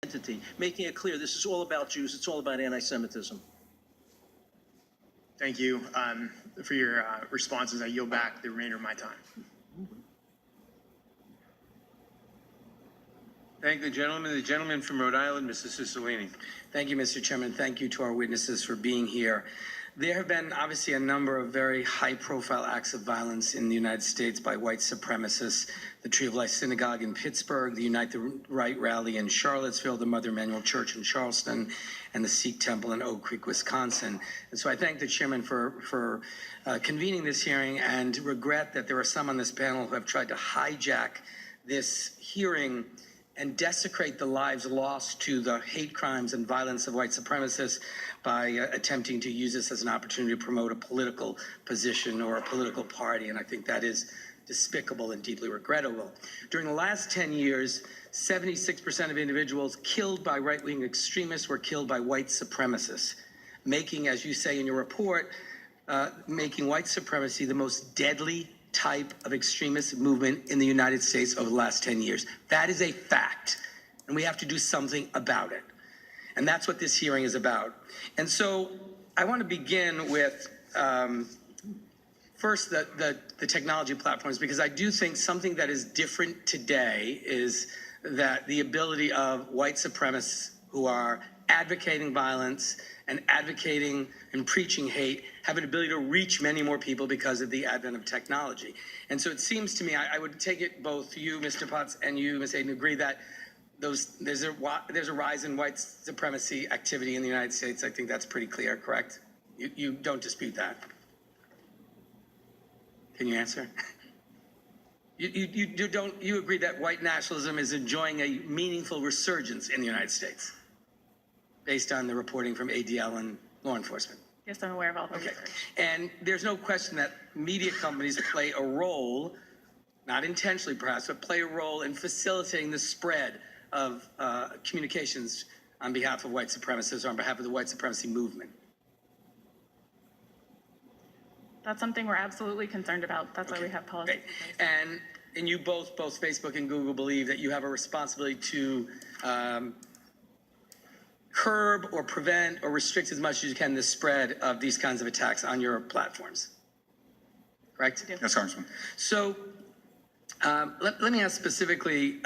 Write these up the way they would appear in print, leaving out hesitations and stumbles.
entity, making it clear this is all about Jews, it's all about anti-Semitism. Thank you for your responses. I yield back the remainder of my time. Thank the gentleman. The gentleman from Rhode Island, Mr. Cicilline. Thank you, Mr. Chairman. Thank you to our witnesses for being here. There have been obviously a number of very high-profile acts of violence in the United States by white supremacists. The Tree of Life Synagogue in Pittsburgh, the Unite the Right rally in Charlottesville, the Mother Emanuel Church in Charleston, and the Sikh Temple in Oak Creek, Wisconsin. And so I thank the chairman for convening this hearing and regret that there are some on this panel who have tried to hijack this hearing and desecrate the lives lost to the hate crimes and violence of white supremacists by attempting to use this as an opportunity to promote a political position or a political party. And I think that is despicable and deeply regrettable. During the last 10 years, 76% of individuals killed by right-wing extremists were killed by white supremacists, making, as you say in your report, making white supremacy the most deadly type of extremist movement in the United States over the last 10 years. That is a fact, and we have to do something about it. And that's what this hearing is about. And so I want to begin with first the technology platforms, because I do think something that is different today is that the ability of white supremacists who are advocating violence and advocating and preaching hate have an ability to reach many more people because of the advent of technology. And so it seems to me, I would take it both you, Mr. Potts, and you, Ms. Aden, agree that there's a rise in white supremacy activity in the United States. I think that's pretty clear, correct? You don't dispute that. Can you answer? You agree that white nationalism is enjoying a meaningful resurgence in the United States, based on the reporting from ADL and law enforcement? Yes, I'm aware of all the research. And there's no question that media companies play a role, not intentionally perhaps, but play a role in facilitating the spread of communications on behalf of white supremacists or on behalf of the white supremacy movement. That's something we're absolutely concerned about. That's why we have policies. And you both Facebook and Google believe that you have a responsibility to curb or prevent or restrict as much as you can the spread of these kinds of attacks on your platforms, correct? Yes, Congressman. So let me ask specifically,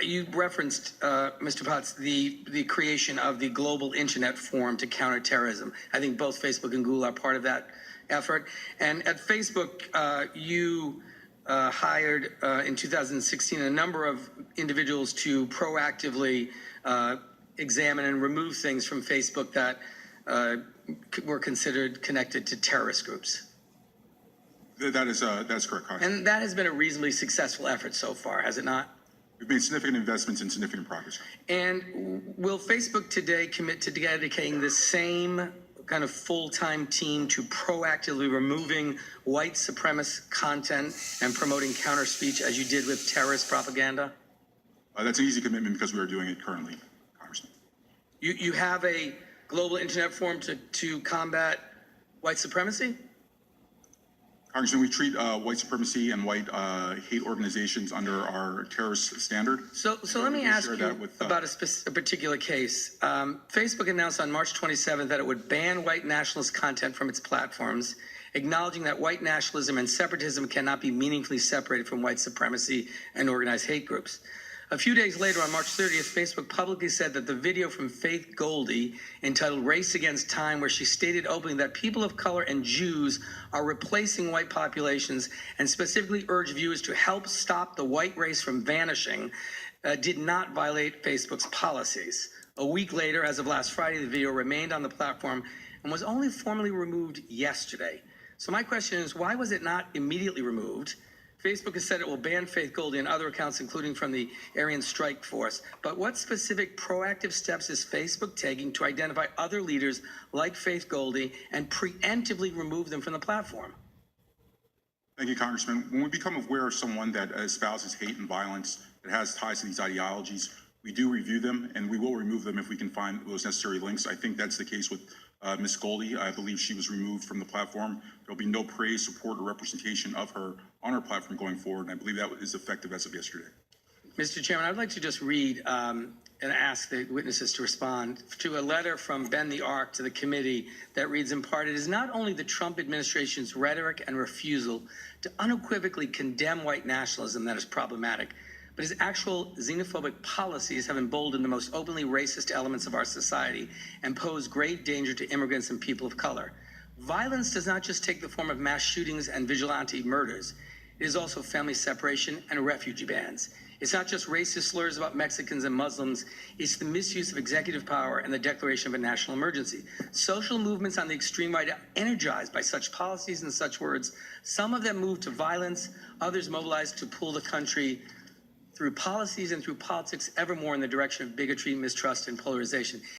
you referenced, Mr. Potts, the creation of the Global Internet Forum to counter terrorism. I think both Facebook and Google are part of that effort. And at Facebook, you hired in 2016 a number of individuals to proactively examine and remove things from Facebook that were considered connected to terrorist groups. That's correct, Congressman. And that has been a reasonably successful effort so far, has it not? We've made significant investments and significant progress. And will Facebook today commit to dedicating the same kind of full-time team to proactively removing white supremacist content and promoting counter speech as you did with terrorist propaganda? That's an easy commitment because we are doing it currently, Congressman. You have a global internet forum to combat white supremacy? Congressman, we treat white supremacy and white hate organizations under our terrorist standard. So let me ask you about a particular case. Facebook announced on March 27th that it would ban white nationalist content from its platforms, acknowledging that white nationalism and separatism cannot be meaningfully separated from white supremacy and organized hate groups. A few days later, on March 30th, Facebook publicly said that the video from Faith Goldie, entitled Race Against Time, where she stated openly that people of color and Jews are replacing white populations and specifically urged viewers to help stop the white race from vanishing, did not violate Facebook's policies. A week later, as of last Friday, the video remained on the platform and was only formally removed yesterday. So my question is, why was it not immediately removed? Facebook has said it will ban Faith Goldie and other accounts, including from the Aryan Strike Force. But what specific proactive steps is Facebook taking to identify other leaders like Faith Goldie and preemptively remove them from the platform? Thank you, Congressman. When we become aware of someone that espouses hate and violence, that has ties to these ideologies, we do review them, and we will remove them if we can find those necessary links. I think that's the case with Ms. Goldie. I believe she was removed from the platform. There'll be no praise, support, or representation of her on our platform going forward, and I believe that is effective as of yesterday. Mr. Chairman, I'd like to just read and ask the witnesses to respond to a letter from Ben the Ark to the committee that reads in part, it is not only the Trump administration's rhetoric and refusal to unequivocally condemn white nationalism that is problematic, but his actual xenophobic policies have emboldened the most openly racist elements of our society and pose great danger to immigrants and people of color. Violence does not just take the form of mass shootings and vigilante murders. It is also family separation and refugee bans. It's not just racist slurs about Mexicans and Muslims. It's the misuse of executive power and the declaration of a national emergency. Social movements on the extreme right are energized by such policies and such words. Some of them move to violence, others mobilize to pull the country through policies and through politics ever more in the direction of bigotry, mistrust, and polarization.